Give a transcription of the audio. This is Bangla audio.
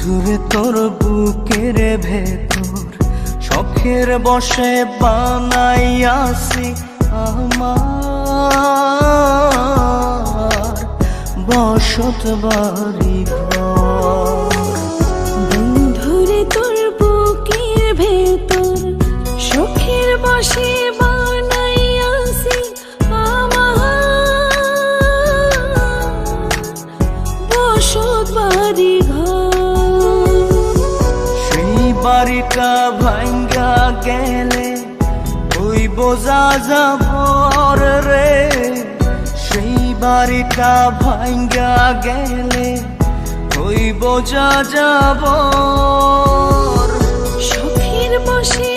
বন্ধুরে তোর বুকের ভেতর শখের বসে বানাইয়াছি আমার বসত বাড়ি ঘর। বন্ধুরে তোর বুকের ভেতর শখের বসে বানাইয়াছি আমার বসত বাড়ি ঘর। সেই বাড়িটা ভাঙ্গা গেলে ওই বোঝা যাবর রে, সেই বাড়িটা ভাঙ্গা গেলে ওই বোঝা যাবর। শখের বসে